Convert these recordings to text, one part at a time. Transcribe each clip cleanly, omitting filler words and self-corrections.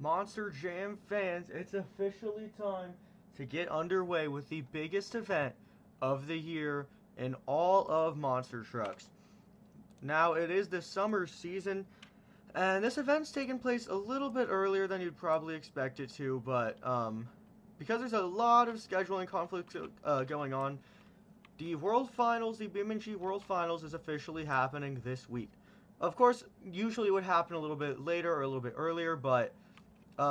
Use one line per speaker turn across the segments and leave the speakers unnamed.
Monster Jam fans, it's officially time to get underway with the biggest event of the year in all of monster trucks. Now, it is the summer season, and this event's taking place a little bit earlier than you'd probably expect it to, but because there's a lot of scheduling conflicts going on, the World Finals, the BeamNG World Finals, is officially happening this week. Of course, usually it would happen a little bit later or a little bit earlier, but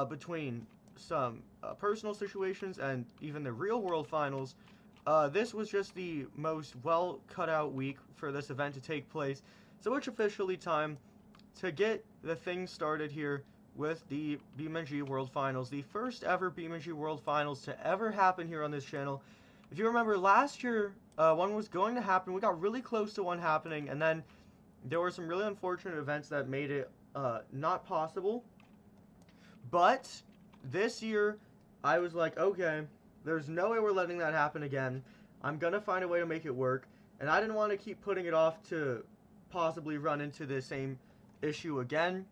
between some personal situations and even the real World Finals, this was just the most well cut out week for this event to take place. So it's officially time to get the thing started here with the BeamNG World Finals, the first ever BeamNG World Finals to ever happen here on this channel. If you remember, last year one was going to happen. We got really close to one happening, and then there were some really unfortunate events that made it not possible. But this year, I was like, okay, there's no way we're letting that happen again. I'm going to find a way to make it work. And I didn't want to keep putting it off to possibly run into the same issue again.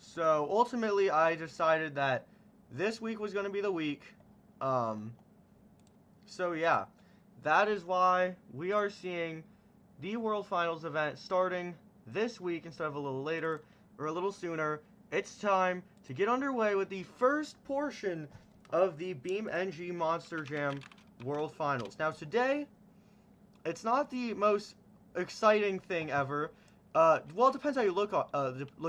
So ultimately, I decided that this week was going to be the week. So yeah, that is why we are seeing the World Finals event starting this week instead of a little later or a little sooner. It's time to get underway with the first portion of the BeamNG Monster Jam World Finals. Now today, it's not the most exciting thing ever. Well, it depends how you look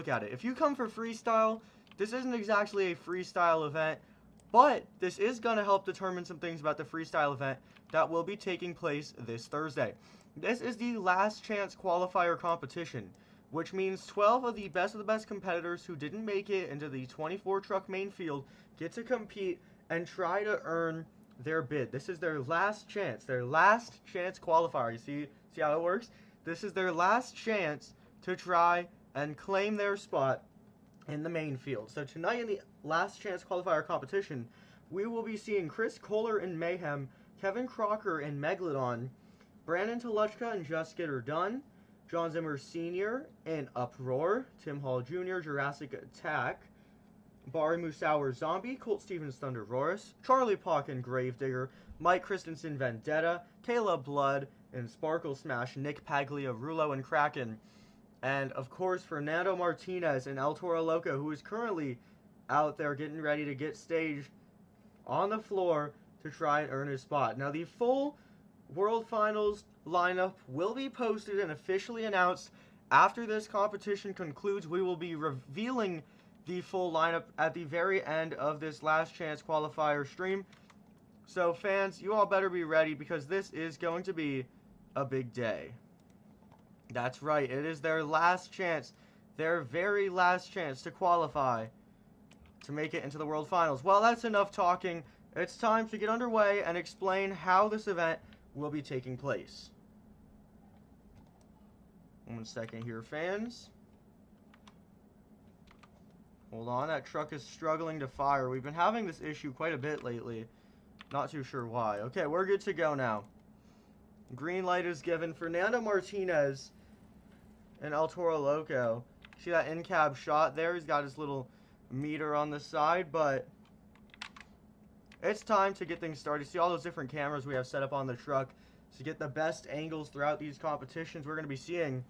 at it. If you come for freestyle, this isn't exactly a freestyle event, but this is going to help determine some things about the freestyle event that will be taking place this Thursday. This is the last chance qualifier competition, which means 12 of the best competitors who didn't make it into the 24 truck main field get to compete and try to earn their bid. This is their last chance qualifier. You see how it works? This is their last chance to try and claim their spot in the main field. So tonight in the last chance qualifier competition, we will be seeing Koehler in Mayhem, Kevin Crocker in Megalodon, Brandan Tulachka and Just Get Her Done, Jon Zimmer Sr. in Uproar, Tim Hall Jr. Jurassic Attack, Bari Musawwir Zombie, Colt Stephens Thunder Roarus, Charlie Pauken Gravedigger, Mike Christensen Vendetta, Kayla Blood and Sparkle Smash, Nick Pagliarulo and Kraken, and of course Fernando Martinez and El Toro Loco, who is currently out there getting ready to get staged on the floor to try and earn his spot. Now the full World Finals lineup will be posted and officially announced after this competition concludes. We will be revealing the full lineup at the very end of this last chance qualifier stream. So fans, you all better be ready because this is going to be a big day. That's right, it is their last chance, their very last chance to qualify to make it into the World Finals. Well, that's enough talking. It's time to get underway and explain how this event will be taking place. 1 second here, fans. Hold on, that truck is struggling to fire. We've been having this issue quite a bit lately. Not too sure why. Okay, we're good to go now. Green light is given. Fernando Martinez and El Toro Loco. See that in-cab shot there? He's got his little meter on the side, but it's time to get things started. See all those different cameras we have set up on the truck to get the best angles throughout these competitions we're going to be seeing.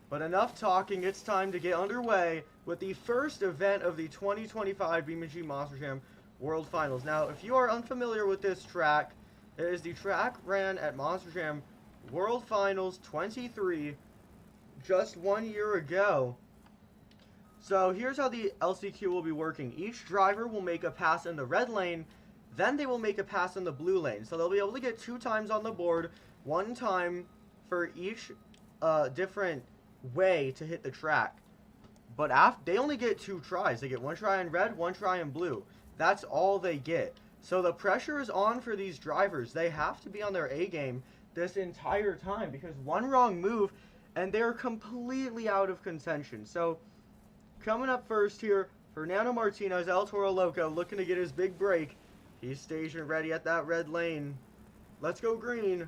But enough talking, it's time to get underway with the first event of the 2025 BeamNG Monster Jam World Finals. Now, if you are unfamiliar with this track, it is the track ran at Monster Jam World Finals 23 just 1 year ago. So here's how the LCQ will be working. Each driver will make a pass in the red lane, then they will make a pass in the blue lane. So they'll be able to get 2 times on the board, 1 time for each different way to hit the track. But they only get 2 tries. They get 1 try in red, 1 try in blue. That's all they get. So the pressure is on for these drivers. They have to be on their A game this entire time because 1 wrong move and they're completely out of contention. So coming up first here, Fernando Martinez, El Toro Loco, looking to get his big break. He's staged and ready at that red lane. Let's go green.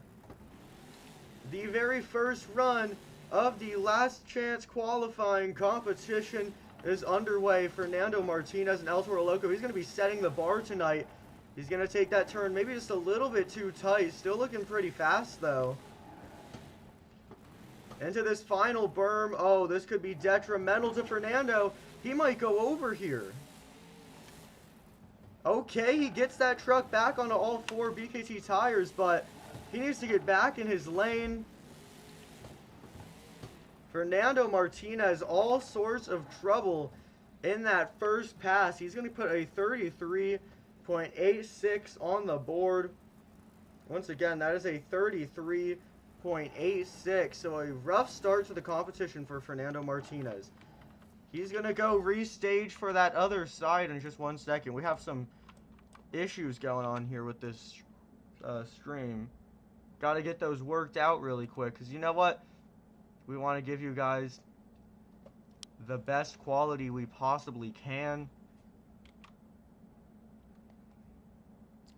The very first run of the last chance qualifying competition is underway. Fernando Martinez and El Toro Loco. He's going to be setting the bar tonight. He's going to take that turn maybe just a little bit too tight. Still looking pretty fast, though. Into this final berm. Oh, this could be detrimental to Fernando. He might go over here. Okay, he gets that truck back onto all 4 BKT tires, but he needs to get back in his lane. Fernando Martinez, all sorts of trouble in that first pass. He's going to put a 33.86 on the board. Once again, that is a 33.86. So a rough start to the competition for Fernando Martinez. He's going to go restage for that other side in just 1 second. We have some issues going on here with this stream. Got to get those worked out really quick, because you know what? We want to give you guys the best quality we possibly can.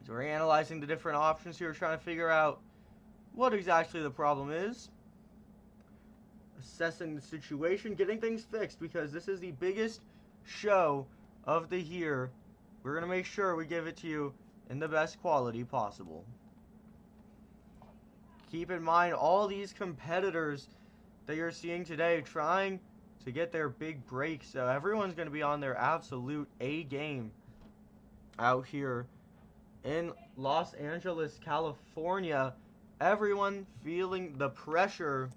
So we're analyzing the different options here, trying to figure out what exactly the problem is. Assessing the situation, getting things fixed, because this is the biggest show of the year. We're going to make sure we give it to you in the best quality possible. Keep in mind all these competitors that you're seeing today trying to get their big break. So everyone's going to be on their absolute A game out here in Los Angeles, California. Everyone feeling the pressure.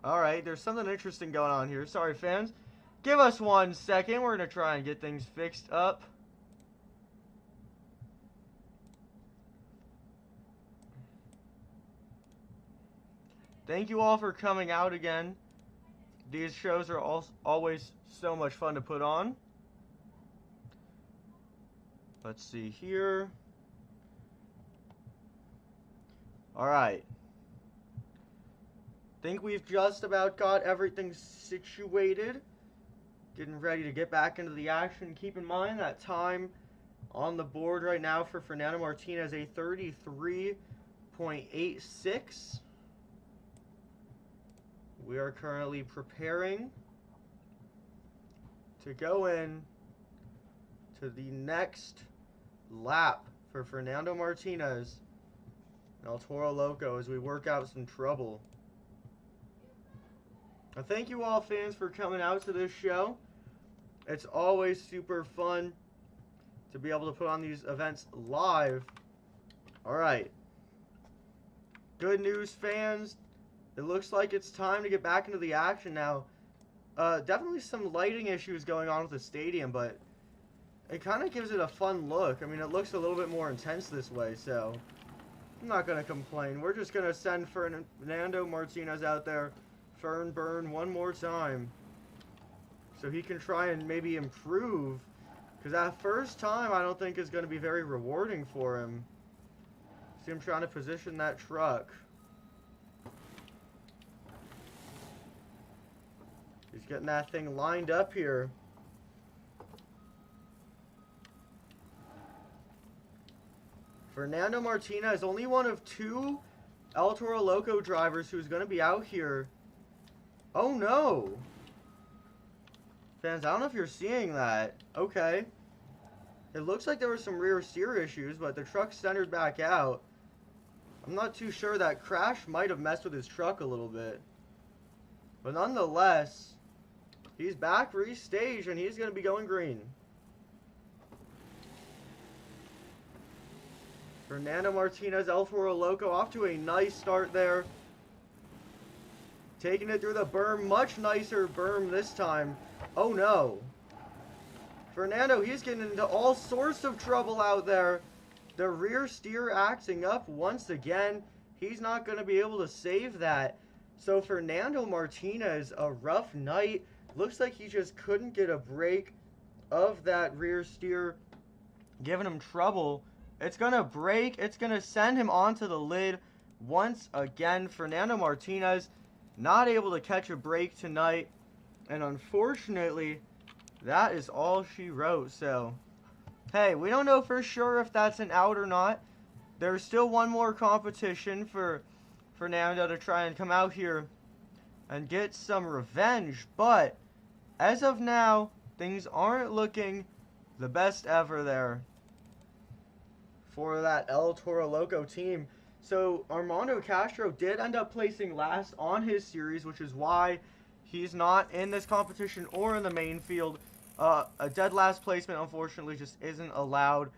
Alright, there's something interesting going on here. Sorry, fans. Give us 1 second. We're going to try and get things fixed up. Thank you all for coming out again. These shows are always so much fun to put on. Let's see here. Alright. Think we've just about got everything situated. Getting ready to get back into the action. Keep in mind that time on the board right now for Fernando Martinez, a 33.86. We are currently preparing to go in to the next lap for Fernando Martinez and El Toro Loco as we work out some trouble. Now, thank you all, fans, for coming out to this show. It's always super fun to be able to put on these events live. Alright. Good news, fans. It looks like it's time to get back into the action now. Definitely some lighting issues going on with the stadium, but it kind of gives it a fun look. I mean, it looks a little bit more intense this way, so I'm not going to complain. We're just going to send Fernando Martinez out there, Fern Burn, one more time, so he can try and maybe improve, because that first time I don't think is going to be very rewarding for him. See him trying to position that truck. He's getting that thing lined up here. Fernando Martinez, only one of 2 El Toro Loco drivers who's going to be out here. Oh no! Fans, I don't know if you're seeing that. Okay. It looks like there were some rear steer issues, but the truck centered back out. I'm not too sure. That crash might have messed with his truck a little bit. But nonetheless, he's back restaged and he's going to be going green. Fernando Martinez, El Toro Loco, off to a nice start there. Taking it through the berm. Much nicer berm this time. Oh no. Fernando, he's getting into all sorts of trouble out there. The rear steer acting up once again. He's not going to be able to save that. So Fernando Martinez, a rough night. Looks like he just couldn't get a break of that rear steer, giving him trouble. It's going to break. It's going to send him onto the lid once again. Fernando Martinez not able to catch a break tonight. And unfortunately, that is all she wrote. So, hey, we don't know for sure if that's an out or not. There's still one more competition for Fernando to try and come out here and get some revenge. But as of now, things aren't looking the best ever there for that El Toro Loco team. So Armando Castro did end up placing last on his series, which is why he's not in this competition or in the main field. A dead last placement, unfortunately, just isn't allowed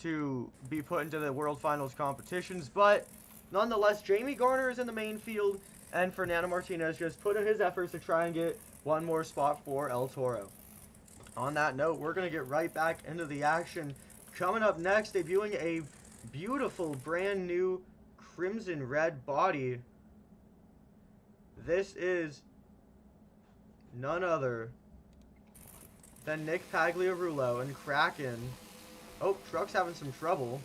to be put into the World Finals competitions. But nonetheless, Jamie Garner is in the main field, and Fernando Martinez just put in his efforts to try and get one more spot for El Toro. On that note, we're going to get right back into the action. Coming up next, debuting a beautiful brand new crimson red body. This is none other than Nick Pagliarulo and Kraken. Oh, Truck's having some trouble.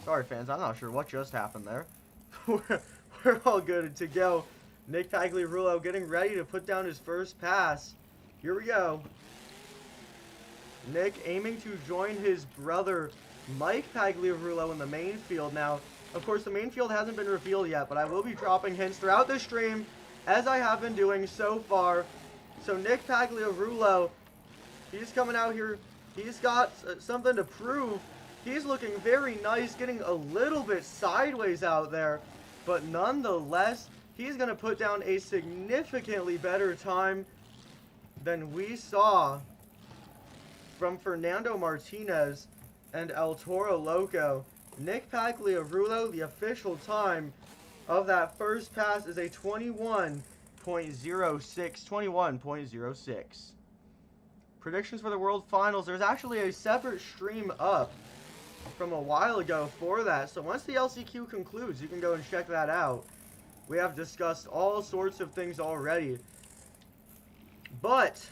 Sorry, fans, I'm not sure what just happened there. We're all good to go. Nick Pagliarulo getting ready to put down his first pass. Here we go. Nick aiming to join his brother Mike Pagliarulo in the main field. Now, of course, the main field hasn't been revealed yet, but I will be dropping hints throughout the stream, as I have been doing so far. So Nick Pagliarulo, he's coming out here. He's got something to prove. He's looking very nice, getting a little bit sideways out there, but nonetheless, he's going to put down a significantly better time than we saw from Fernando Martinez and El Toro Loco. Nick Pagliarulo, the official time of that first pass is a 21.06. 21.06. Predictions for the World Finals. There's actually a separate stream up from a while ago for that. So once the LCQ concludes, you can go and check that out. We have discussed all sorts of things already. But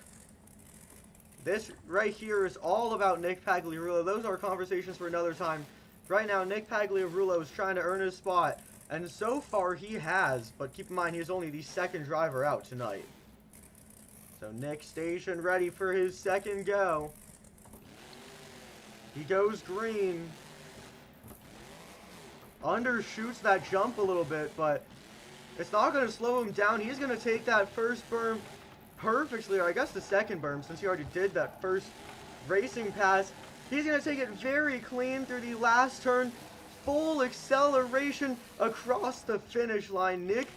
this right here is all about Nick Pagliarulo. Those are conversations for another time. Right now, Nick Pagliarulo is trying to earn his spot. And so far, he has. But keep in mind, he's only the second driver out tonight. So Nick stationed ready for his second go. He goes green. Undershoots that jump a little bit, but it's not going to slow him down. He's going to take that first berm perfectly, or I guess the second berm, since he already did that first racing pass. He's going to take it very clean through the last turn. Full acceleration across the finish line. Nick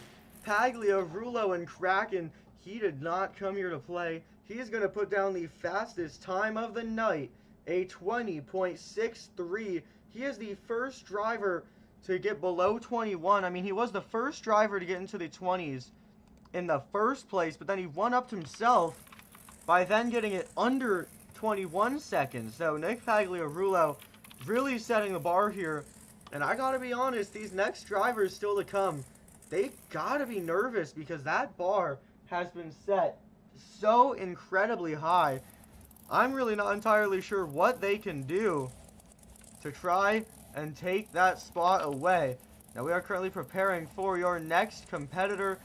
Pagliarulo and Kraken, he did not come here to play. He's going to put down the fastest time of the night, a 20.63. He is the first driver to get below 21. I mean, he was the first driver to get into the 20s in the first place, but then he one-upped himself by then getting it under 21 seconds. So Nick Pagliarulo really setting the bar here. And I gotta be honest, these next drivers still to come, they gotta be nervous because that bar has been set so incredibly high. I'm really not entirely sure what they can do to try and take that spot away. Now we are currently preparing for your next competitor.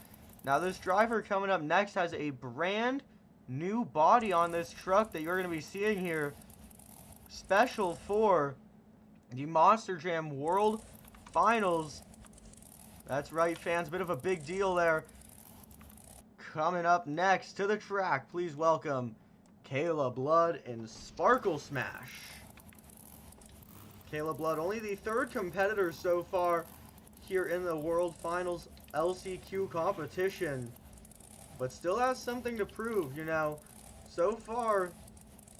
Now this driver coming up next has a brand new body on this truck that you're going to be seeing here. Special for the Monster Jam World Finals. That's right, fans. Bit of a big deal there. Coming up next to the track, please welcome Kayla Blood and Sparkle Smash. Kayla Blood, only the third competitor so far here in the World Finals LCQ competition, but still has something to prove, you know. So far,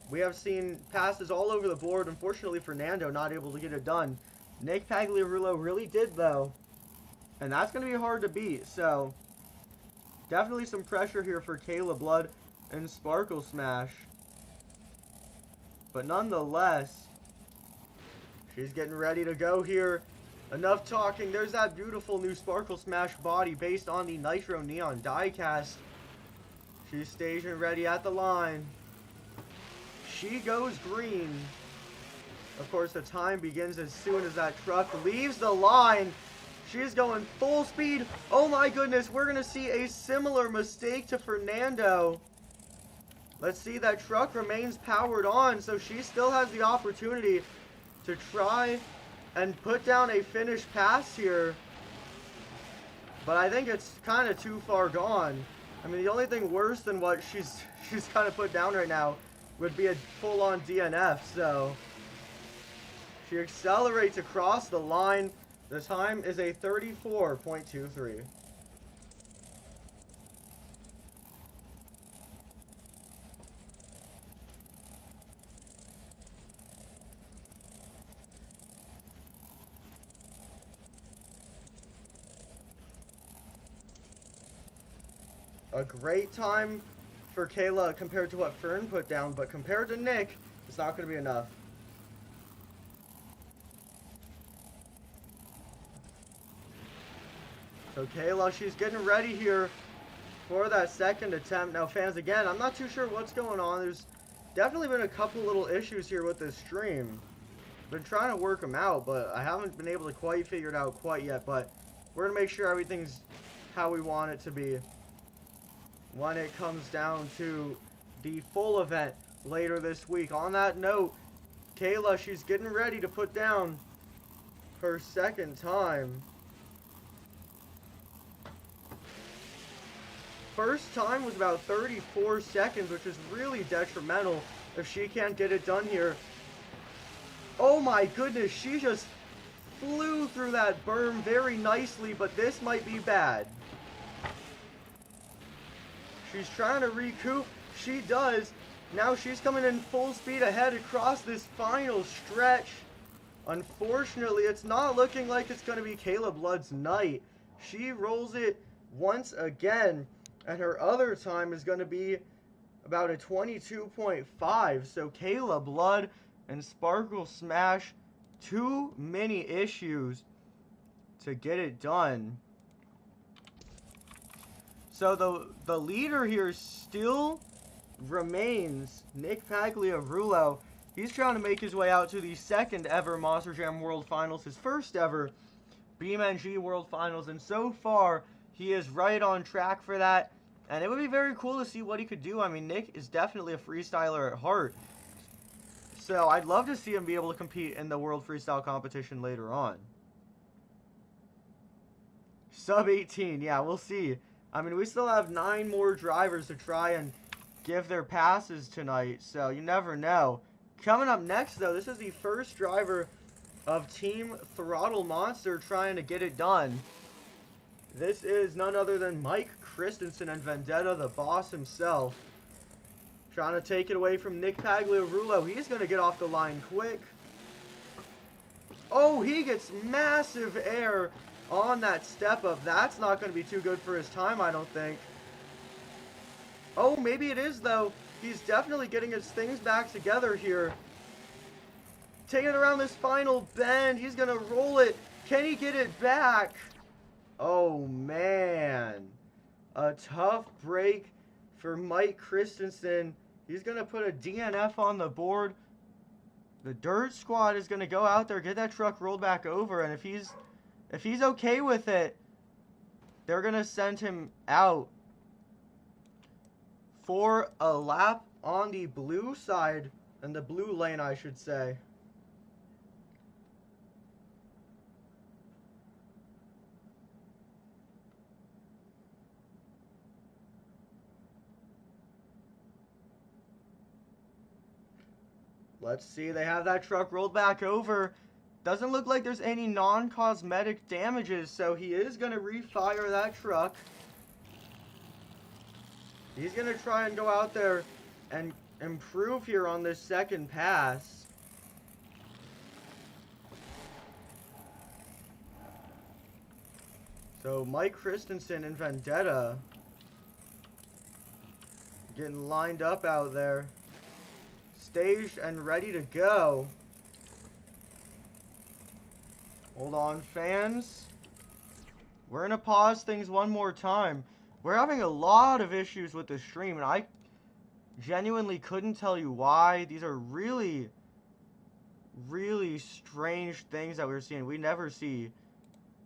we have seen passes all over the board. Unfortunately, Fernando not able to get it done. Nick Pagliarulo really did, though, and that's going to be hard to beat. So, definitely some pressure here for Kayla Blood and Sparkle Smash. But nonetheless, she's getting ready to go here. Enough talking. There's that beautiful new Sparkle Smash body based on the Nitro Neon diecast. She's stationed ready at the line. She goes green. Of course, the time begins as soon as that truck leaves the line. She's going full speed. Oh my goodness, we're going to see a similar mistake to Fernando. Let's see, that truck remains powered on, so she still has the opportunity to try and put down a finished pass here. but I think it's kind of too far gone. I mean, the only thing worse than what she's kind of put down right now would be a full-on DNF, so she accelerates across the line. The time is a 34.23. A great time for Kayla compared to what Fern put down, but compared to Nick, it's not going to be enough. So Kayla, she's getting ready here for that second attempt. Now fans, again, I'm not too sure what's going on. There's definitely been a couple little issues here with this stream. Been trying to work them out, but I haven't been able to quite figure it out quite yet. But we're going to make sure everything's how we want it to be when it comes down to the full event later this week. On that note, Kayla, she's getting ready to put down her second time. First time was about 34 seconds, which is really detrimental if she can't get it done here. Oh my goodness, she just flew through that berm very nicely, but this might be bad. She's trying to recoup. She does. Now she's coming in full speed ahead across this final stretch. Unfortunately, it's not looking like it's going to be Kayla Blood's night. She rolls it once again, and her other time is going to be about a 22.5. So Kayla Blood and Sparkle Smash, too many issues to get it done. So the leader here still remains Nick Pagliarulo. He's trying to make his way out to the second ever Monster Jam World Finals, his first ever BeamNG World Finals, and so far he is right on track for that. And it would be very cool to see what he could do. I mean, Nick is definitely a freestyler at heart, so I'd love to see him be able to compete in the World Freestyle competition later on. Sub 18, yeah, we'll see. I mean, we still have 9 more drivers to try and give their passes tonight, so you never know. Coming up next, though, this is the first driver of Team Throttle Monster trying to get it done. This is none other than Mike Christensen and Vendetta, the boss himself. Trying to take it away from Nick Pagliarulo. He's going to get off the line quick. Oh, he gets massive air on that step up. That's not going to be too good for his time, I don't think. Oh, maybe it is, though. He's definitely getting his things back together here. Taking it around this final bend. He's going to roll it. Can he get it back? Oh, man. A tough break for Mike Christensen. He's going to put a DNF on the board. The Dirt Squad is going to go out there, get that truck rolled back over, and if he's okay with it, they're going to send him out for a lap on the blue side, and the blue lane, I should say. Let's see, they have that truck rolled back over. Doesn't look like there's any non-cosmetic damages, so he is going to refire that truck. He's going to try and go out there and improve here on this second pass. So Mike Christensen and Vendetta getting lined up out there. Staged and ready to go. Hold on, fans. We're going to pause things one more time. We're having a lot of issues with the stream, and I genuinely couldn't tell you why. These are really, really strange things that we're seeing. We never see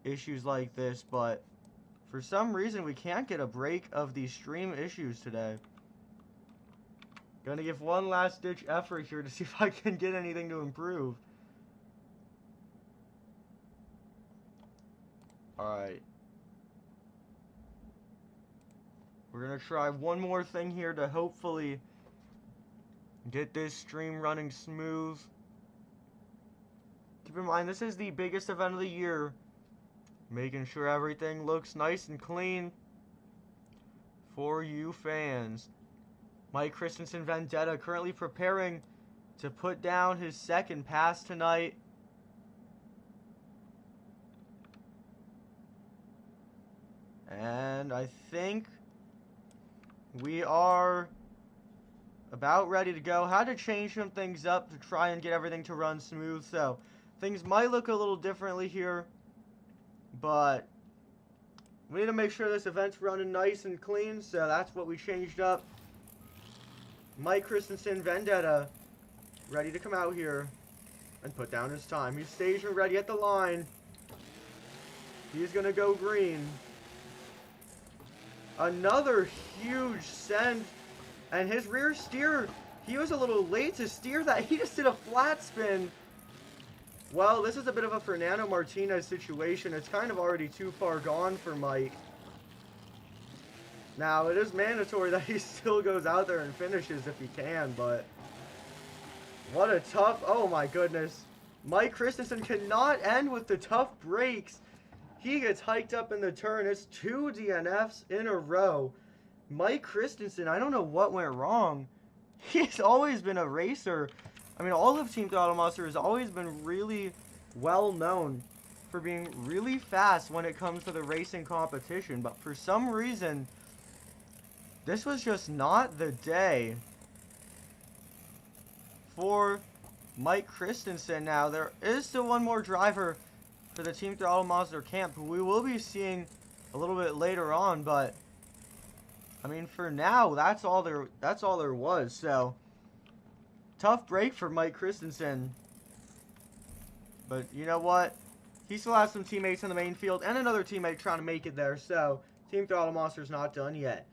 issues like this, but for some reason we can't get a break of these stream issues today. Gonna give one last ditch effort here to see if I can get anything to improve. Alright. We're going to try one more thing here to hopefully get this stream running smooth. Keep in mind, this is the biggest event of the year. Making sure everything looks nice and clean for you fans. Mike Christensen Vendetta currently preparing to put down his second pass tonight. And I think we are about ready to go. Had to change some things up to try and get everything to run smooth, so things might look a little differently here, but we need to make sure this event's running nice and clean, so that's what we changed up. Mike Christensen Vendetta ready to come out here and put down his time. He's staged and ready at the line. He's going to go green. Another huge send. And his rear steer, he was a little late to steer that. He just did a flat spin. Well, this is a bit of a Fernando Martinez situation. It's kind of already too far gone for Mike. Now, it is mandatory that he still goes out there and finishes if he can, but what a tough, oh my goodness. Mike Christensen cannot end with the tough breaks. He gets hiked up in the turn. It's 2 DNFs in a row. Mike Christensen, I don't know what went wrong. He's always been a racer. I mean, all of Team Throttle Monster has always been really well known for being really fast when it comes to the racing competition. But for some reason, this was just not the day for Mike Christensen. Now, there is still one more driver for the Team Throttle Monster camp who we will be seeing a little bit later on, but I mean, for now, that's all there was. So, tough break for Mike Christensen. But you know what? He still has some teammates in the main field and another teammate trying to make it there. So, Team Throttle Monster's not done yet.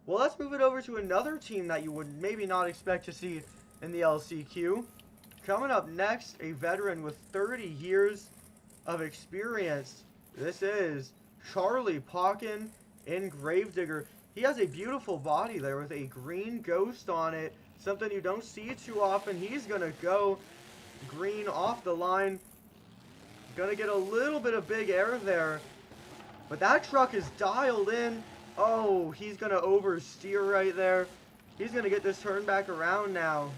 Well, let's move it over to another team that you would maybe not expect to see in the LCQ. Coming up next, a veteran with 30 years of experience. This is Charlie Pauken in Gravedigger. He has a beautiful body there with a green ghost on it. Something you don't see too often. He's going to go green off the line. Going to get a little bit of big air there. But that truck is dialed in. Oh, he's going to oversteer right there. He's going to get this turn back around now.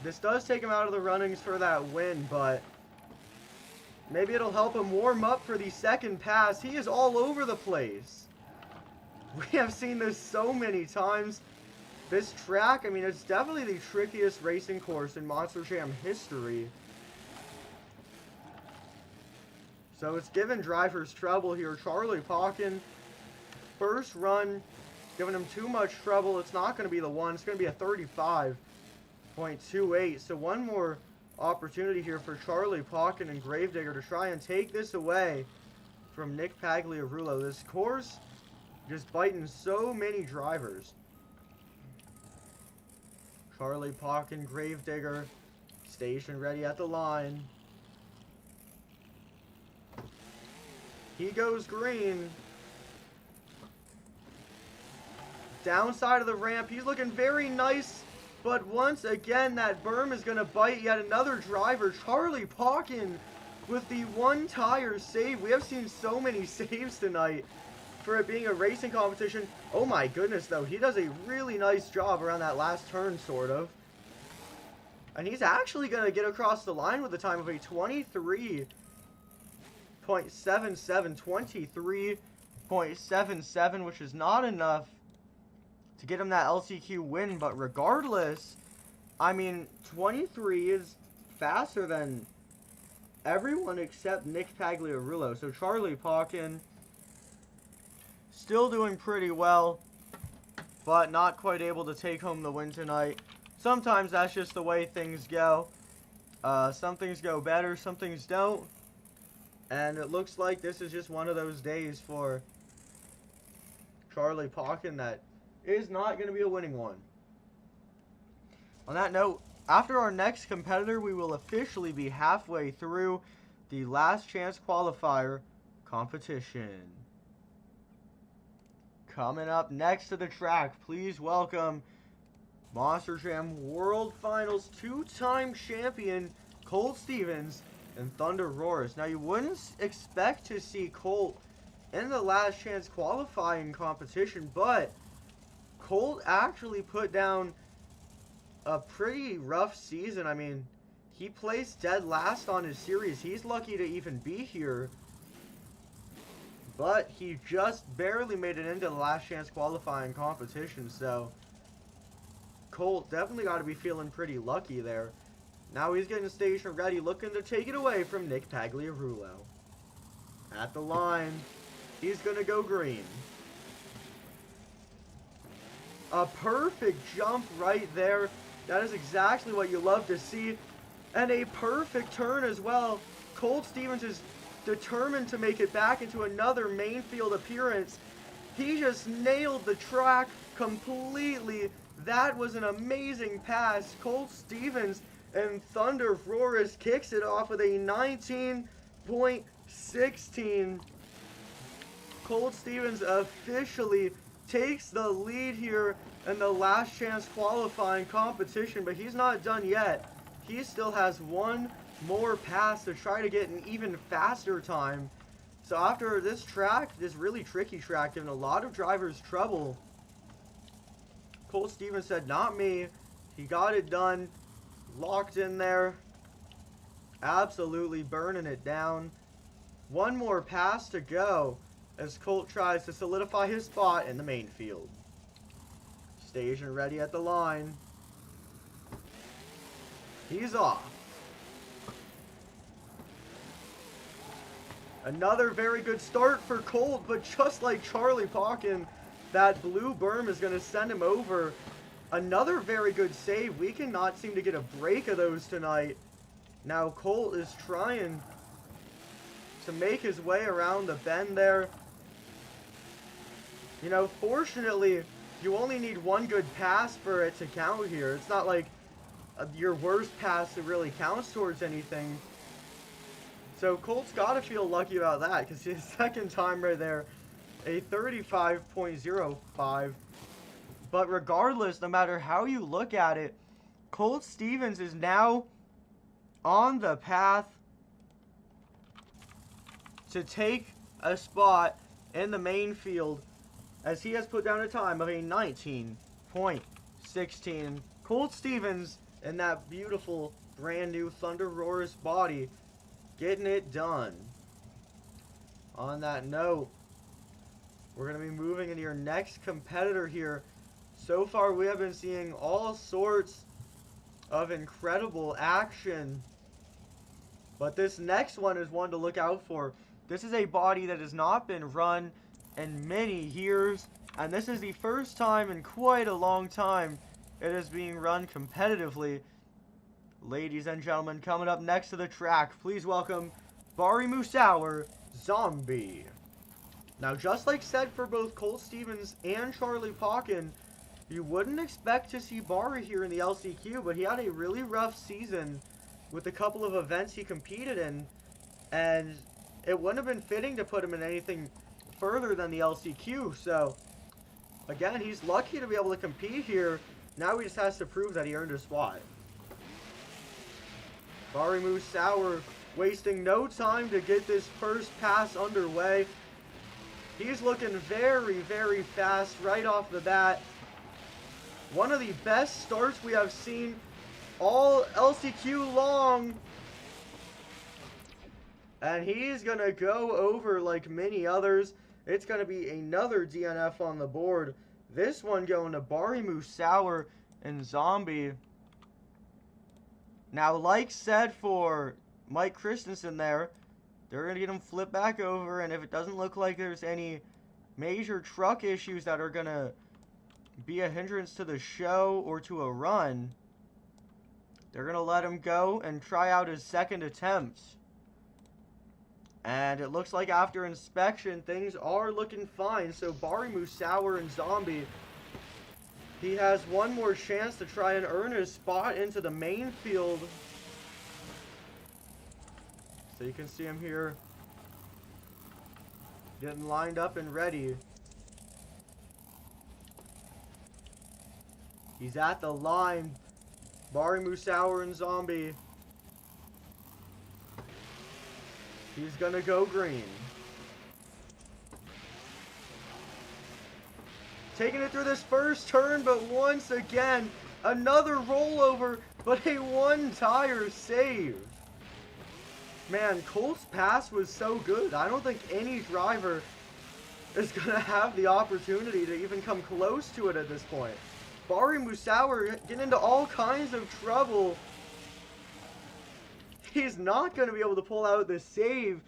This does take him out of the runnings for that win, but maybe it'll help him warm up for the second pass. He is all over the place. We have seen this so many times. This track, I mean, it's definitely the trickiest racing course in Monster Jam history. So it's given drivers trouble here. Charlie Pauken, first run, giving him too much trouble. It's not going to be the one. It's going to be a 35.28. So one more opportunity here for Charlie Pauken and Gravedigger to try and take this away from Nick Pagliarulo. This course just biting so many drivers. Charlie Pauken, Gravedigger, station ready at the line. He goes green. Downside of the ramp. He's looking very nice. But once again, that berm is going to bite yet another driver. Charlie Pauken with the one tire save. We have seen so many saves tonight for it being a racing competition. Oh my goodness, though. He does a really nice job around that last turn, sort of. And he's actually going to get across the line with a time of a 23.77. 23.77, which is not enough to get him that LCQ win. But regardless, I mean, 23 is faster than everyone except Nick Pagliarulo. So Charlie Pauken still doing pretty well, but not quite able to take home the win tonight. Sometimes that's just the way things go. Some things go better, some things don't. And it looks like this is just one of those days for Charlie Pauken that is not going to be a winning one. On that note, after our next competitor, we will officially be halfway through the last chance qualifier competition. Coming up next to the track, please welcome Monster Jam World Finals two-time champion Colt Stephens and Thunder Roars. Now, you wouldn't expect to see Colt in the last chance qualifying competition, but Colt actually put down a pretty rough season. I mean, he placed dead last on his series. He's lucky to even be here. But he just barely made it into the last chance qualifying competition, so Colt definitely got to be feeling pretty lucky there. Now he's getting station ready, looking to take it away from Nick Pagliarulo. At the line, he's going to go green. A perfect jump right there. That is exactly what you love to see. And a perfect turn as well. Colt Stephens is determined to make it back into another main field appearance. He just nailed the track completely. That was an amazing pass. Colt Stephens and Thunder Roars kicks it off with a 19.16. Colt Stephens officially takes the lead here in the last chance qualifying competition, but he's not done yet. He still has one more pass to try to get an even faster time. So after this track, this really tricky track, giving a lot of drivers trouble, Colt Stephens said, not me. He got it done, locked in there, absolutely burning it down. One more pass to go as Colt tries to solidify his spot in the main field. Station ready at the line. He's off. Another very good start for Colt, but just like Charlie Pauken, that blue berm is going to send him over. Another very good save. We cannot seem to get a break of those tonight. Now Colt is trying to make his way around the bend there. You know, fortunately, you only need one good pass for it to count here. It's not like your worst pass that really counts towards anything. So Colt's got to feel lucky about that, because his second time right there, a 35.05. But regardless, no matter how you look at it, Colt Stephens is now on the path to take a spot in the main field, as he has put down a time of a 19.16. Colt Stephens in that beautiful brand new Thunder Roars body, getting it done. On that note, we're going to be moving into your next competitor here. So far, we have been seeing all sorts of incredible action, but this next one is one to look out for. This is a body that has not been run in many years, and this is the first time in quite a long time it is being run competitively. Ladies and gentlemen, coming up next to the track, please welcome Bari Musawwir, Zombie. Now, just like said for both Colt Stephens and Charlie Pauken, you wouldn't expect to see Bari here in the LCQ, but he had a really rough season with a couple of events he competed in, and it wouldn't have been fitting to put him in anything further than the LCQ. So, again, he's lucky to be able to compete here. Now he just has to prove that he earned a spot. Bari Musawwir wasting no time to get this first pass underway. He's looking very, very fast right off the bat. One of the best starts we have seen all LCQ long. And he's going to go over like many others. It's going to be another DNF on the board. This one going to Bari Musawwir and Zombie. Now, like said for Mike Christensen there, they're going to get him flipped back over, and if it doesn't look like there's any major truck issues that are going to be a hindrance to the show or to a run, they're going to let him go and try out his second attempt. And it looks like after inspection, things are looking fine. So Bari Musawwir and Zombie, he has one more chance to try and earn his spot into the main field. So you can see him here getting lined up and ready. He's at the line. Bari Musawwir and Zombie. He's gonna go green. Taking it through this first turn, but once again, another rollover, but a one-tire save. Man, Colt's pass was so good. I don't think any driver is going to have the opportunity to even come close to it at this point. Bari Musawwir getting into all kinds of trouble. He's not going to be able to pull out the save.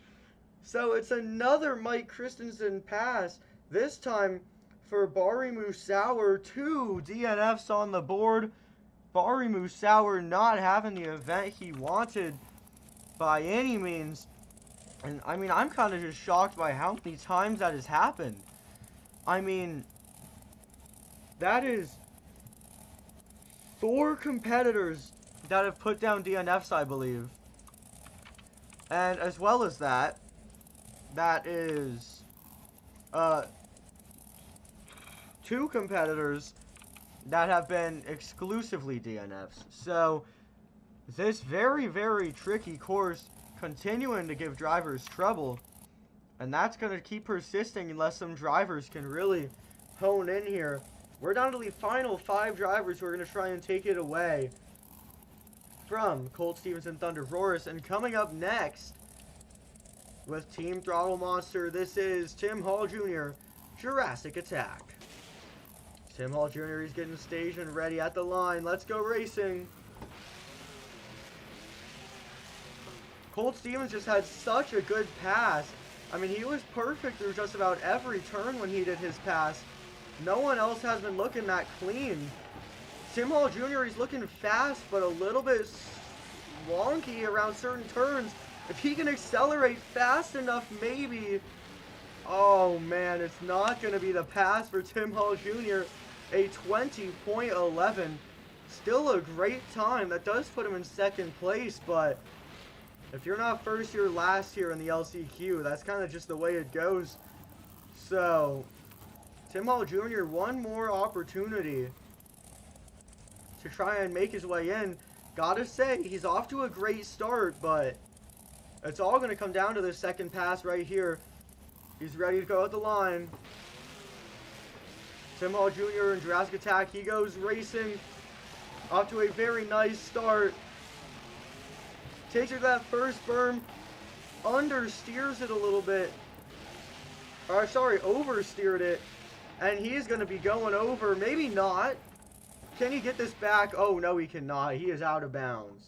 So it's another Mike Christensen pass. This time for Bari Musawwir. 2 DNFs on the board. Bari Musawwir not having the event he wanted by any means. And I mean, I'm kind of just shocked by how many times that has happened. I mean, that is 4 competitors that have put down DNFs, I believe. And as well as that, that is 2 competitors that have been exclusively DNFs. So this very, very tricky course continuing to give drivers trouble, and that's going to keep persisting unless some drivers can really hone in here. We're down to the final 5 drivers who are going to try and take it away from Colt Stephens and Thunder Roars. And coming up next with Team Throttle Monster, this is Tim Hall Jr., Jurassic Attack. Tim Hall Jr. is getting staged and ready at the line. Let's go racing. Colt Stephens just had such a good pass. I mean, he was perfect through just about every turn when he did his pass. No one else has been looking that clean. Tim Hall Jr. is looking fast, but a little bit wonky around certain turns. If he can accelerate fast enough, maybe. Oh, man, it's not going to be the pass for Tim Hall Jr. A 20.11. Still a great time. That does put him in second place, but if you're not first, you're last here in the LCQ. That's kind of just the way it goes. So, Tim Hall Jr., one more opportunity to try and make his way in. Gotta say, he's off to a great start, but it's all going to come down to this second pass right here. He's ready to go at the line. Tim Hall Jr. in Jurassic Attack. He goes racing. Off to a very nice start. Takes it to that first berm. Understeers it a little bit. Or, sorry, oversteered it. And he's going to be going over. Maybe not. Can he get this back? Oh, no, he cannot. He is out of bounds.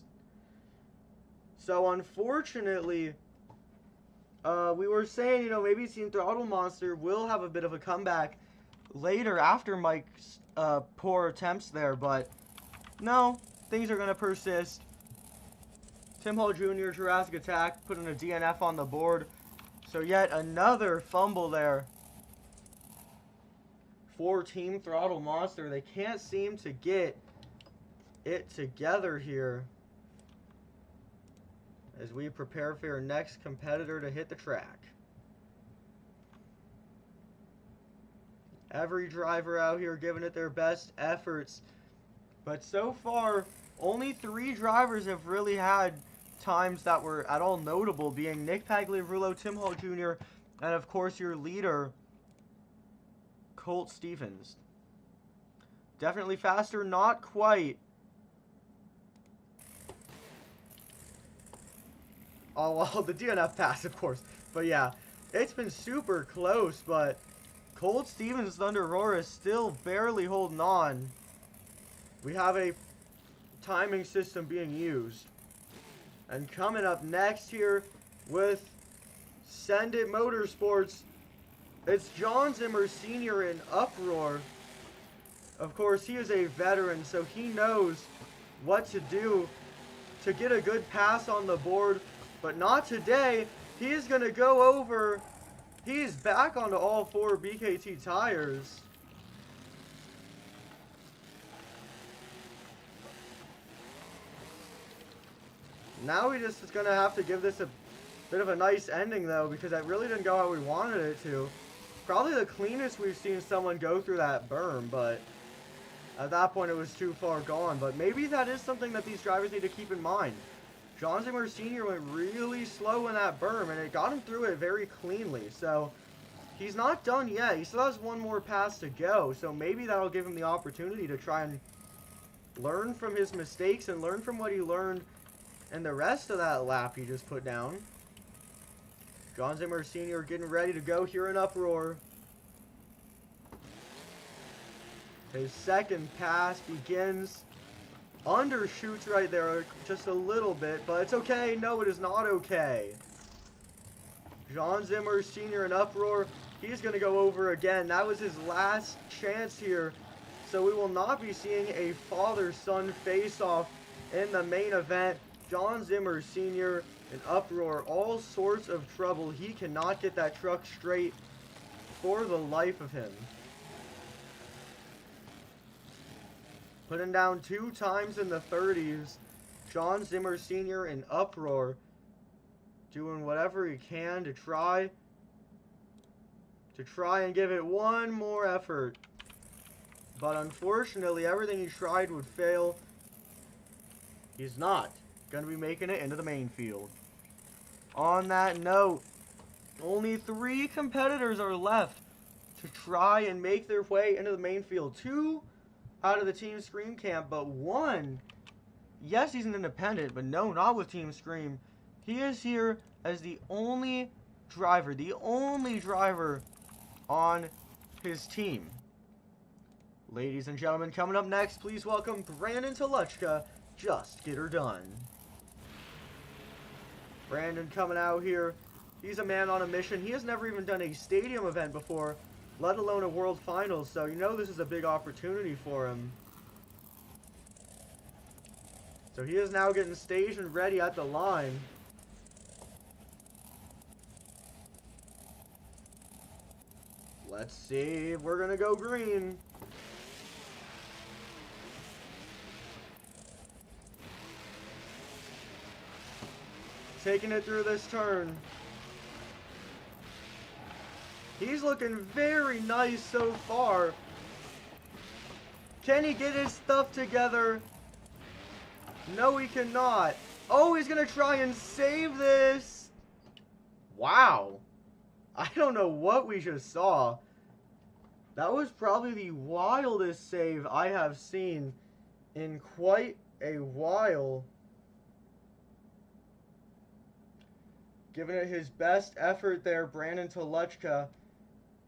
So, unfortunately, we were saying, you know, maybe Team Throttle Monster will have a bit of a comeback later after Mike's poor attempts there. But, no, things are going to persist. Tim Hall Jr., Jurassic Attack, putting a DNF on the board. So yet another fumble there for Team Throttle Monster. They can't seem to get it together here as we prepare for our next competitor to hit the track. Every driver out here giving it their best efforts. But so far, only 3 drivers have really had times that were at all notable, being Nick Pagliarulo, Tim Hall Jr., and of course your leader, Colt Stephens. Definitely faster, not quite. Oh, well, the DNF pass, of course. But yeah, it's been super close, but Colt Stephens' Thunder Roar is still barely holding on. We have a timing system being used. And coming up next here with Send It Motorsports, it's Jon Zimmer Sr. in Uproar. Of course, he is a veteran, so he knows what to do to get a good pass on the board. But not today. He is going to go over. He's back onto all 4 BKT tires. Now we just is going to have to give this a bit of a nice ending, though, because that really didn't go how we wanted it to. Probably the cleanest we've seen someone go through that berm, but At that point, it was too far gone, but maybe that is something that these drivers need to keep in mind. Jon Zimmer Sr. went really slow in that berm, and it got him through it very cleanly, so he's not done yet. He still has one more pass to go, so maybe that'll give him the opportunity to try and learn from his mistakes and learn from what he learned in the rest of that lap he just put down. Jon Zimmer Sr. getting ready to go here in Uproar. His second pass begins. Undershoots right there just a little bit, but it's okay. No, it is not okay. Jon Zimmer Sr. in Uproar. He's going to go over again. That was his last chance here. So we will not be seeing a father-son face-off in the main event. Jon Zimmer Sr. in Uproar. All sorts of trouble. He cannot get that truck straight for the life of him. Putting down 2 times in the 30s. Jon Zimmer Sr. in Uproar. Doing whatever he can to try and give it one more effort. But unfortunately, everything he tried would fail. He's not going to be making it into the main field. On that note, only 3 competitors are left to try and make their way into the main field. 2 out of the Team Scream camp, but 1, yes, he's an independent, but no, not with Team Scream. He is here as the only driver on his team. Ladies and gentlemen, coming up next, please welcome Brandan Tulachka. Just get her done. Brandan coming out here. He's a man on a mission. He has never even done a stadium event before, let alone a World Finals, so you know this is a big opportunity for him. So he is now getting staged and ready at the line. Let's see if we're going to go green. Taking it through this turn. He's looking very nice so far. Can he get his stuff together? No, he cannot. Oh, he's going to try and save this. Wow. I don't know what we just saw. That was probably the wildest save I have seen in quite a while. Giving it his best effort there, Brandan Tulachka,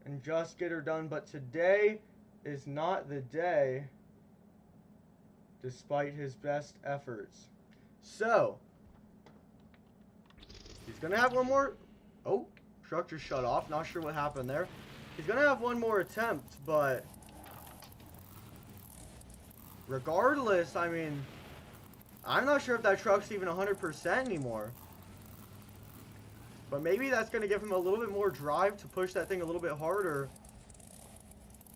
and just get her done. But today is not the day, despite his best efforts. So, he's going to have one more. Oh, truck just shut off. Not sure what happened there. He's going to have one more attempt, but regardless, I mean, I'm not sure if that truck's even 100% anymore. But maybe that's going to give him a little bit more drive to push that thing a little bit harder.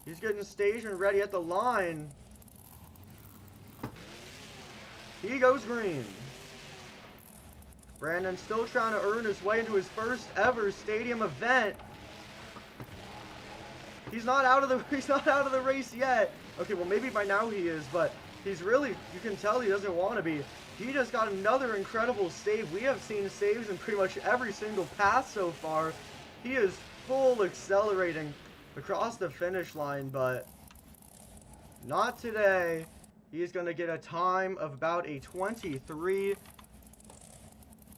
He's getting staged and ready at the line. He goes green. Brandan still trying to earn his way into his first ever stadium event. He's not out of the race yet. Okay, well maybe by now he is, but he's really, you can tell he doesn't want to be. He just got another incredible save. We have seen saves in pretty much every single pass so far. He is full accelerating across the finish line, but not today. He's going to get a time of about a 23.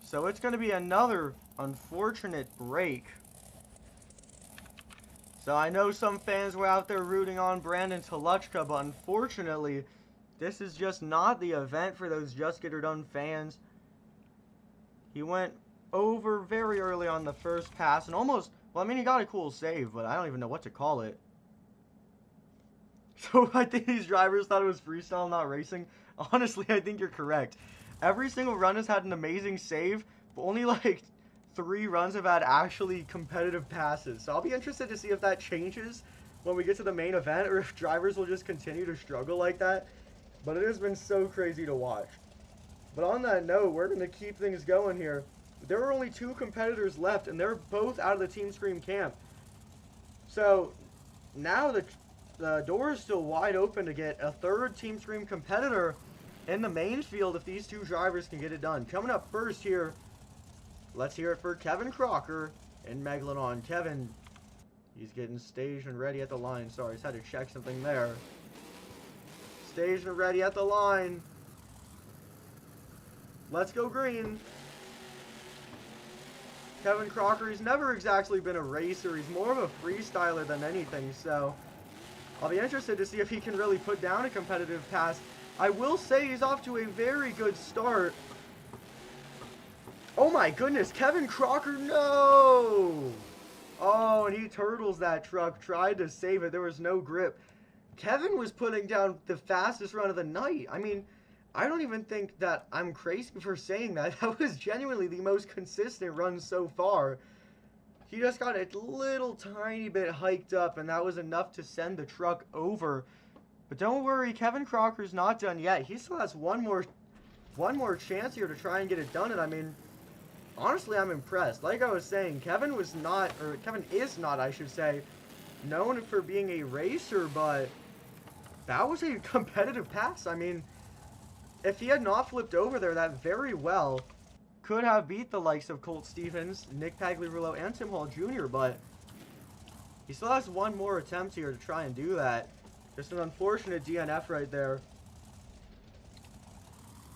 So it's going to be another unfortunate break. So I know some fans were out there rooting on Brandan Tulachka, but unfortunately, this is just not the event for those Just Get Her Done fans. He went over very early on the first pass and almost, well, I mean, he got a cool save, but I don't even know what to call it. So I think these drivers thought it was freestyle, not racing. Honestly, I think you're correct. Every single run has had an amazing save, but only like 3 runs have had actually competitive passes. So I'll be interested to see if that changes when we get to the main event, or if drivers will just continue to struggle like that. But it has been so crazy to watch. But on that note, we're going to keep things going here. There are only 2 competitors left, and they're both out of the Team Scream camp. So now the the door is still wide open to get a third Team Scream competitor in the main field if these two drivers can get it done. Coming up first here, let's hear it for Kevin Crocker in Megalodon. Kevin, he's getting staged and ready at the line. Sorry, just had to check something there. Staged and ready at the line. Let's go green. Kevin Crocker, he's never exactly been a racer. He's more of a freestyler than anything, so I'll be interested to see if he can really put down a competitive pass. I will say he's off to a very good start. Oh my goodness, Kevin Crocker, no! Oh, and he turtles that truck, tried to save it. There was no grip. Kevin was putting down the fastest run of the night. I mean, I don't even think that I'm crazy for saying that. That was genuinely the most consistent run so far. He just got a little tiny bit hiked up, and that was enough to send the truck over. But don't worry, Kevin Crocker's not done yet. He still has one more chance here to try and get it done. And I mean, honestly, I'm impressed. Like I was saying, Kevin is not, I should say, known for being a racer, but that was a competitive pass. I mean, if he had not flipped over there, that very well could have beat the likes of Colt Stephens, Nick Pagliarulo, and Tim Hall Jr., but he still has one more attempt here to try and do that. Just an unfortunate DNF right there.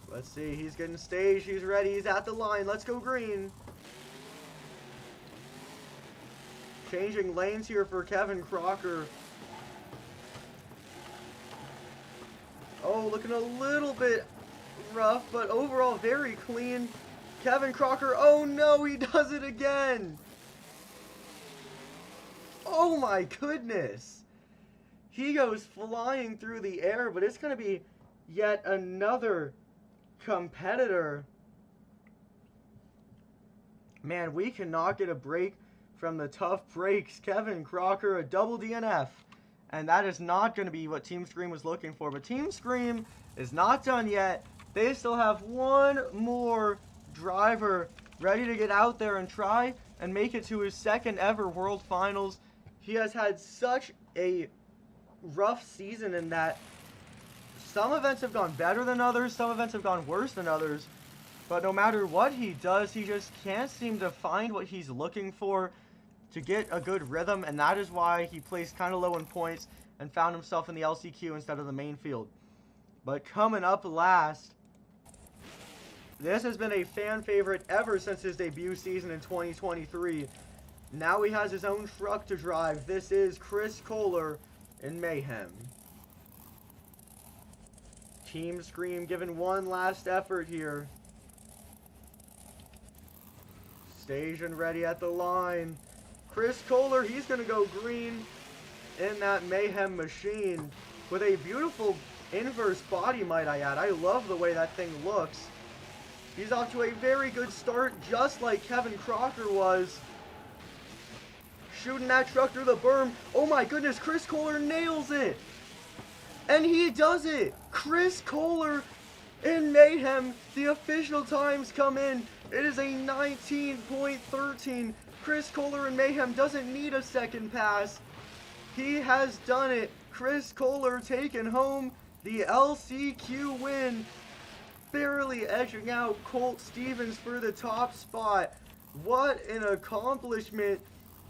Let's see, he's getting staged, he's ready, he's at the line, let's go green. Changing lanes here for Kevin Crocker. Oh, looking a little bit rough, but overall very clean. Kevin Crocker, oh no, he does it again. Oh my goodness. He goes flying through the air, but it's going to be yet another competitor. Man, we cannot get a break from the tough breaks. Kevin Crocker, a double DNF. And that is not going to be what Team Scream was looking for. But Team Scream is not done yet. They still have one more driver ready to get out there and try and make it to his second ever World Finals. He has had such a rough season in that some events have gone better than others, some events have gone worse than others. But no matter what he does, he just can't seem to find what he's looking for to get a good rhythm, and that is why he placed kind of low in points and found himself in the LCQ instead of the main field. But coming up last, this has been a fan favorite ever since his debut season in 2023. Now he has his own truck to drive. This is Chris Koehler in Mayhem. Team Scream giving one last effort here. Staged and ready at the line. Chris Koehler, he's going to go green in that Mayhem machine with a beautiful inverse body, might I add. I love the way that thing looks. He's off to a very good start, just like Kevin Crocker was. Shooting that truck through the berm. Oh my goodness, Chris Koehler nails it. And he does it. Chris Koehler in Mayhem. The official times come in. It is a 19.13. Chris Koehler in Mayhem doesn't need a second pass. He has done it. Chris Koehler taking home the LCQ win. Barely edging out Colt Stephens for the top spot. What an accomplishment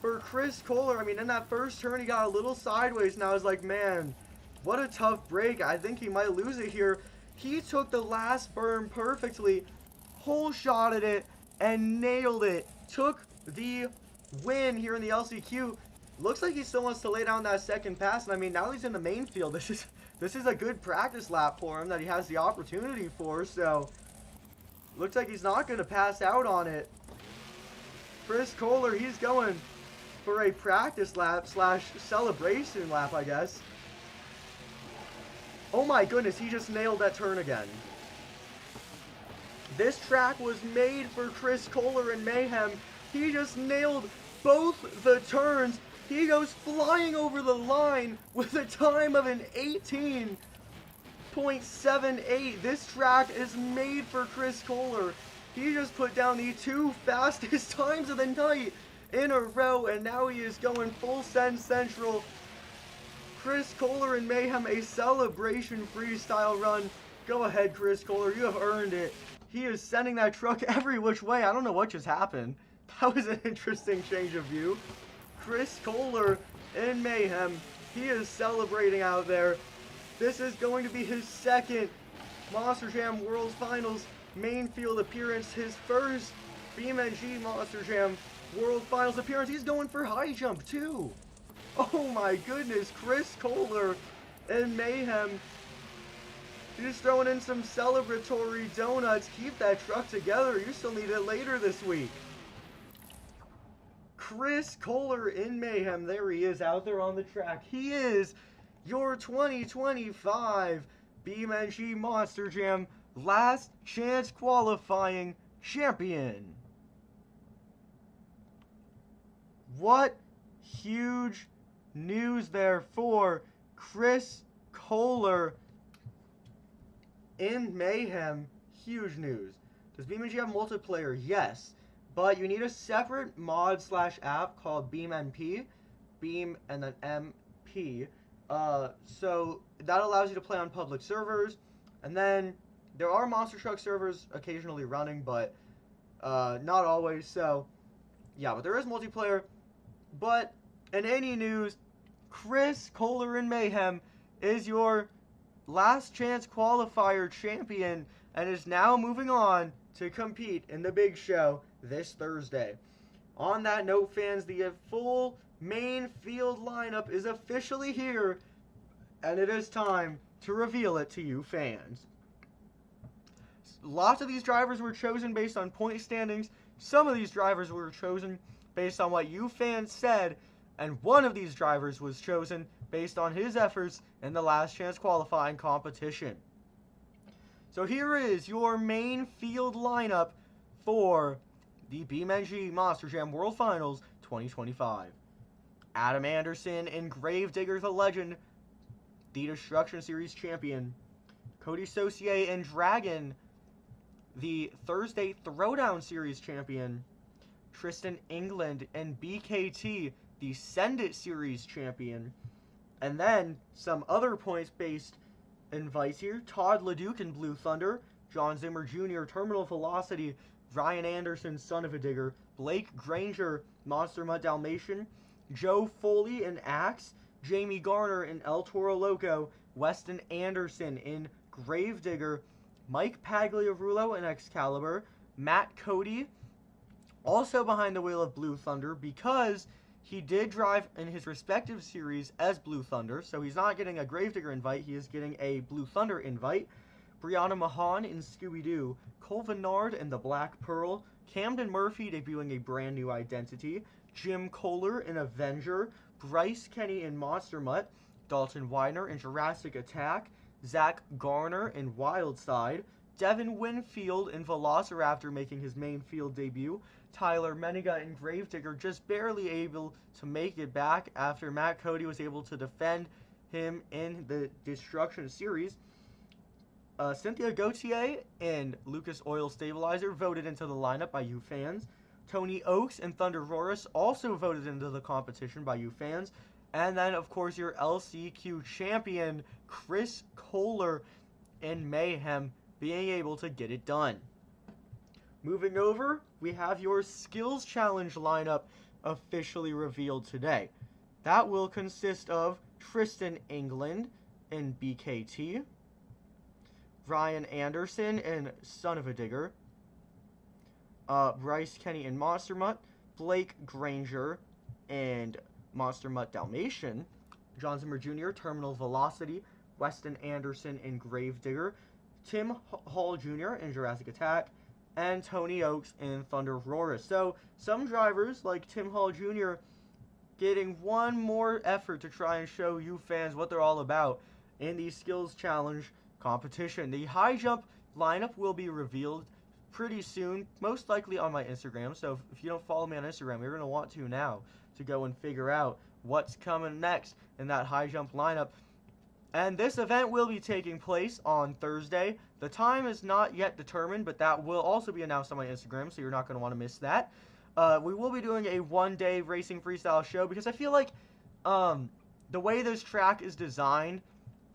for Chris Koehler. I mean, in that first turn, he got a little sideways, and I was like, man, what a tough break. I think he might lose it here. He took the last berm perfectly, hole shotted it, and nailed it. Took the win here in the LCQ. Looks like he still wants to lay down that second pass, and I mean, now he's in the main field. This is a good practice lap for him that he has the opportunity for, so looks like he's not going to pass out on it. Chris Koehler, he's going for a practice lap slash celebration lap, I guess. Oh my goodness, he just nailed that turn again. This track was made for Chris Koehler in Mayhem. He just nailed both the turns. He goes flying over the line with a time of an 18.78. This track is made for Chris Koehler. He just put down the two fastest times of the night in a row, and now he is going full send central. Chris Koehler and Mayhem, a celebration freestyle run. Go ahead, Chris Koehler, you have earned it. He is sending that truck every which way. I don't know what just happened. That was an interesting change of view. Chris Koehler in Mayhem, he is celebrating out there. This is going to be his second Monster Jam World Finals main field appearance, his first BeamNG Monster Jam World Finals appearance. He's going for high jump too. Oh my goodness, Chris Koehler in Mayhem. He's throwing in some celebratory donuts. Keep that truck together. You still need it later this week. Chris Koehler in Mayhem. There he is out there on the track. He is your 2025 BeamNG Monster Jam Last Chance Qualifying Champion. What huge news there for Chris Koehler in Mayhem. Huge news. Does BeamNG have multiplayer? Yes. But you need a separate mod / app called BeamNP. Beam and then MP. So that allows you to play on public servers. And then there are Monster Truck servers occasionally running, but not always. So yeah, but there is multiplayer. But in any news, Chris Koehler in Mayhem is your last chance qualifier champion and is now moving on to compete in the big show this Thursday. On that note, fans, the full main field lineup is officially here, and it is time to reveal it to you fans. Lots of these drivers were chosen based on point standings. Some of these drivers were chosen based on what you fans said, and one of these drivers was chosen based on his efforts in the last chance qualifying competition. So here is your main field lineup for the BeamNG Monster Jam World Finals 2025. Adam Anderson in Gravedigger the Legend, the Destruction Series champion. Cody Saucier in Dragon, the Thursday Throwdown Series champion. Tristan England in BKT, the Send It Series champion. And then some other points-based invites here. Todd LeDuc in Blue Thunder, Jon Zimmer Sr. Terminal Velocity, Ryan Anderson Son of a Digger, Blake Granger Monster Mutt Dalmatian, Joe Foley in Axe, Jamie Garner in El Toro Loco, Weston Anderson in Gravedigger, Mike Pagliarulo in Excalibur, Matt Cody also behind the wheel of Blue Thunder because he did drive in his respective series as Blue Thunder, so he's not getting a Gravedigger invite, he is getting a Blue Thunder invite. Brianna Mahan in Scooby-Doo, Cole Vennard in The Black Pearl, Camden Murphy debuting a brand new identity, Jim Kohler in Avenger, Bryce Kenny in Monster Mutt, Dalton Widener in Jurassic Attack, Zach Garner in Wildside, Devin Winfield in Velociraptor making his main field debut, Tyler Meniga in Gravedigger just barely able to make it back after Matt Cody was able to defend him in the Destruction Series. Cynthia Gauthier and Lucas Oil Stabilizer voted into the lineup by you fans. Tony Oaks and Thunder Roris also voted into the competition by you fans. And then, of course, your LCQ champion, Chris Koehler in Mayhem, being able to get it done. Moving over, we have your Skills Challenge lineup officially revealed today. That will consist of Tristan England in BKT, Ryan Anderson in Son of a Digger, Bryce Kenny in Monster Mutt, Blake Granger and Monster Mutt Dalmatian, Jon Zimmer Jr. Terminal Velocity, Weston Anderson in Gravedigger, Tim Hall Jr. in Jurassic Attack, and Tony Oaks in Thunder Roris. So some drivers like Tim Hall Jr. getting one more effort to try and show you fans what they're all about in the Skills Challenge competition. The high jump lineup will be revealed pretty soon, most likely on my Instagram. So if you don't follow me on Instagram, you're going to want to now to go and figure out what's coming next in that high jump lineup. And this event will be taking place on Thursday. The time is not yet determined, but that will also be announced on my Instagram, so you're not going to want to miss that. We will be doing a one-day racing freestyle show because I feel like the way this track is designed,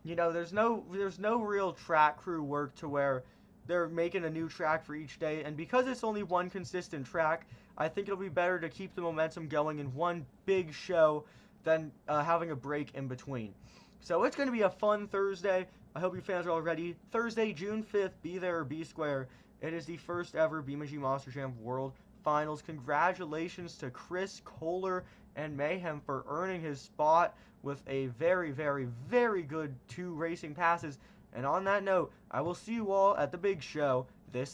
you know, there's no real track crew work to where they're making a new track for each day, and because it's only one consistent track, I think it'll be better to keep the momentum going in one big show than having a break in between. So it's going to be a fun Thursday. I hope you fans are all ready. Thursday, June 5th, be there or be square. It is the first ever BeamNG Monster Jam World Finals. Congratulations to Chris, Koehler, and Mayhem for earning his spot with a very, very, very good 2 racing passes. And on that note, I will see you all at the big show this Thursday.